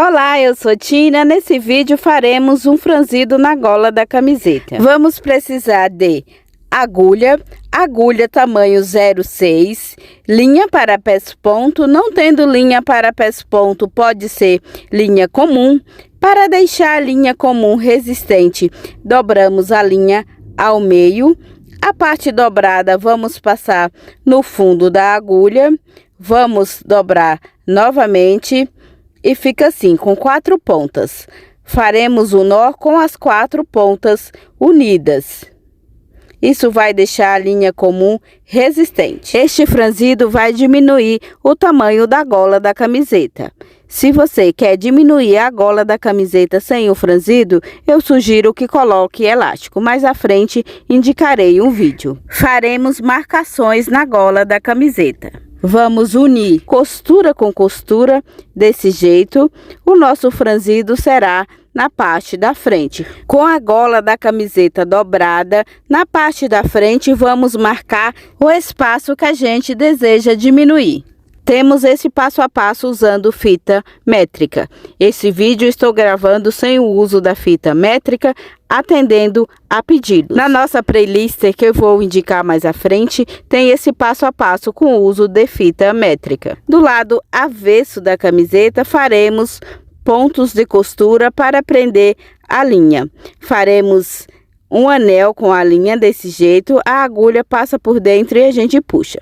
Olá, eu sou Tina. Nesse vídeo faremos um franzido na gola da camiseta. Vamos precisar de agulha tamanho 0,6, linha para pés ponto. Não tendo linha para pés ponto, pode ser linha comum. Para deixar a linha comum resistente, dobramos a linha ao meio. A parte dobrada vamos passar no fundo da agulha. Vamos dobrar novamente. E fica assim, com 4 pontas. Faremos o nó com as 4 pontas unidas. Isso vai deixar a linha comum resistente. Este franzido vai diminuir o tamanho da gola da camiseta. Se você quer diminuir a gola da camiseta sem o franzido, eu sugiro que coloque elástico. Mais à frente indicarei um vídeo. Faremos marcações na gola da camiseta. Vamos unir costura com costura, desse jeito. O nosso franzido será na parte da frente. Com a gola da camiseta dobrada, na parte da frente vamos marcar o espaço que a gente deseja diminuir. Temos esse passo a passo usando fita métrica. Esse vídeo estou gravando sem o uso da fita métrica, atendendo a pedidos. Na nossa playlist, que eu vou indicar mais à frente, tem esse passo a passo com o uso de fita métrica. Do lado avesso da camiseta, faremos pontos de costura para prender a linha. Faremos um anel com a linha desse jeito, a agulha passa por dentro e a gente puxa.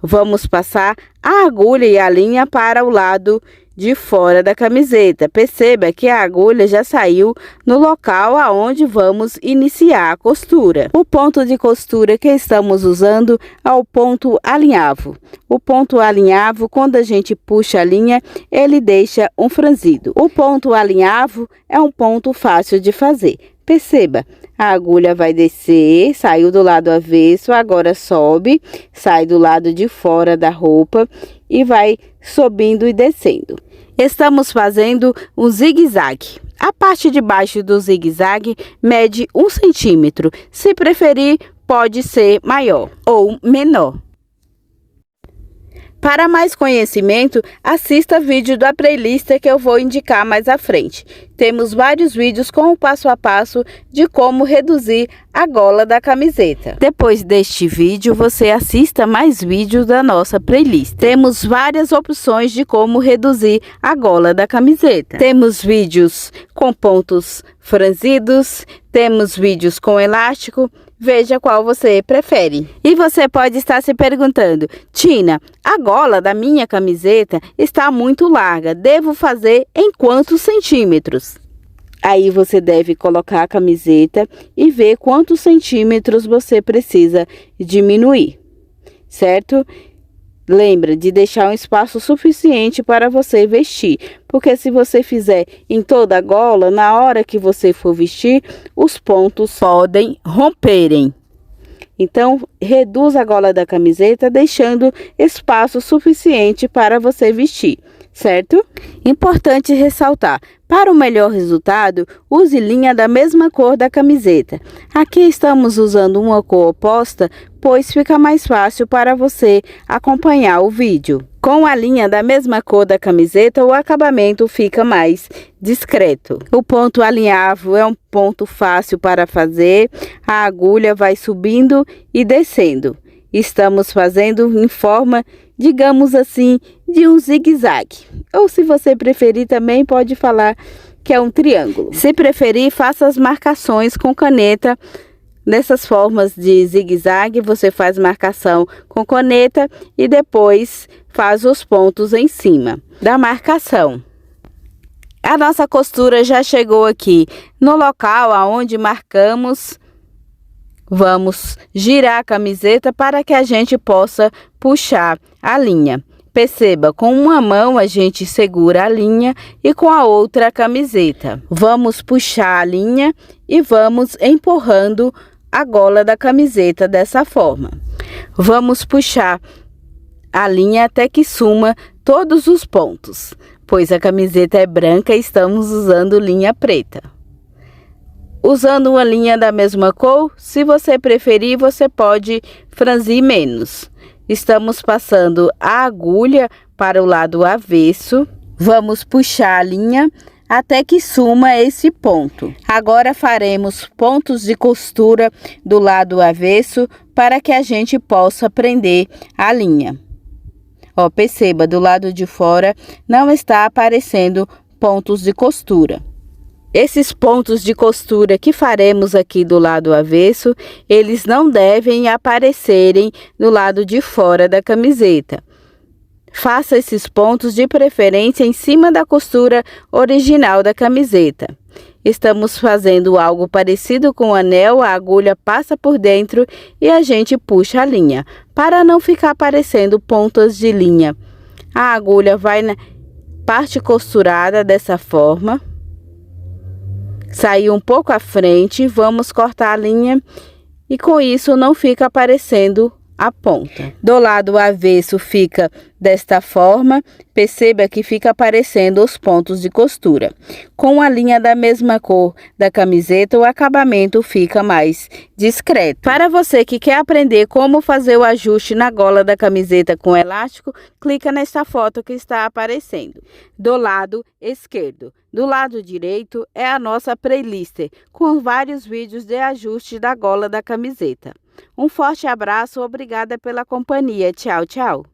Vamos passar a agulha e a linha para o lado de fora da camiseta. Perceba que a agulha já saiu no local aonde vamos iniciar a costura. O ponto de costura que estamos usando é o ponto alinhavo. O ponto alinhavo, quando a gente puxa a linha, ele deixa um franzido. O ponto alinhavo é um ponto fácil de fazer. Perceba, a agulha vai descer, saiu do lado avesso, agora sobe, sai do lado de fora da roupa e vai subindo e descendo. Estamos fazendo um zigue-zague. A parte de baixo do zigue-zague mede 1 centímetro. Se preferir, pode ser maior ou menor. Para mais conhecimento, assista vídeo da playlist que eu vou indicar mais à frente. Temos vários vídeos com o passo a passo de como reduzir a gola da camiseta. Depois deste vídeo, você assista mais vídeos da nossa playlist. Temos várias opções de como reduzir a gola da camiseta. Temos vídeos com pontos franzidos, temos vídeos com elástico. Veja qual você prefere. E você pode estar se perguntando: Tina, a gola da minha camiseta está muito larga. Devo fazer em quantos centímetros? Aí você deve colocar a camiseta e ver quantos centímetros você precisa diminuir, certo? Lembra de deixar um espaço suficiente para você vestir, porque se você fizer em toda a gola, na hora que você for vestir, os pontos podem romperem. Então, reduza a gola da camiseta, deixando espaço suficiente para você vestir, certo? Importante ressaltar, para o melhor resultado, use linha da mesma cor da camiseta. Aqui estamos usando uma cor oposta, pois fica mais fácil para você acompanhar o vídeo. Com a linha da mesma cor da camiseta, o acabamento fica mais discreto. O ponto alinhavo é um ponto fácil para fazer, a agulha vai subindo e descendo. Estamos fazendo em forma, digamos assim, de um zigue-zague. Ou se você preferir também pode falar que é um triângulo. Se preferir, faça as marcações com caneta. Nessas formas de zigue-zague, você faz marcação com caneta e depois faz os pontos em cima da marcação. A nossa costura já chegou aqui no local aonde marcamos. Vamos girar a camiseta para que a gente possa puxar a linha. Perceba, com uma mão a gente segura a linha e com a outra a camiseta. Vamos puxar a linha e vamos empurrando a gola da camiseta dessa forma. Vamos puxar a linha até que suma todos os pontos, pois a camiseta é branca e estamos usando linha preta. Usando uma linha da mesma cor, se você preferir, você pode franzir menos. Estamos passando a agulha para o lado avesso. Vamos puxar a linha até que suma esse ponto. Agora faremos pontos de costura do lado avesso para que a gente possa prender a linha. Ó, perceba, do lado de fora não está aparecendo pontos de costura. Esses pontos de costura que faremos aqui do lado avesso, eles não devem aparecerem do lado de fora da camiseta. Faça esses pontos de preferência em cima da costura original da camiseta. Estamos fazendo algo parecido com o anel, a agulha passa por dentro e a gente puxa a linha, para não ficar aparecendo pontas de linha. A agulha vai na parte costurada dessa forma. Saiu um pouco à frente, vamos cortar a linha e com isso não fica aparecendo a ponta. Do lado avesso fica desta forma, perceba que fica aparecendo os pontos de costura. Com a linha da mesma cor da camiseta, o acabamento fica mais discreto. Para você que quer aprender como fazer o ajuste na gola da camiseta com elástico, clica nesta foto que está aparecendo. Do lado esquerdo. Do lado direito é a nossa playlist, com vários vídeos de ajuste da gola da camiseta. Um forte abraço, obrigada pela companhia. Tchau, tchau.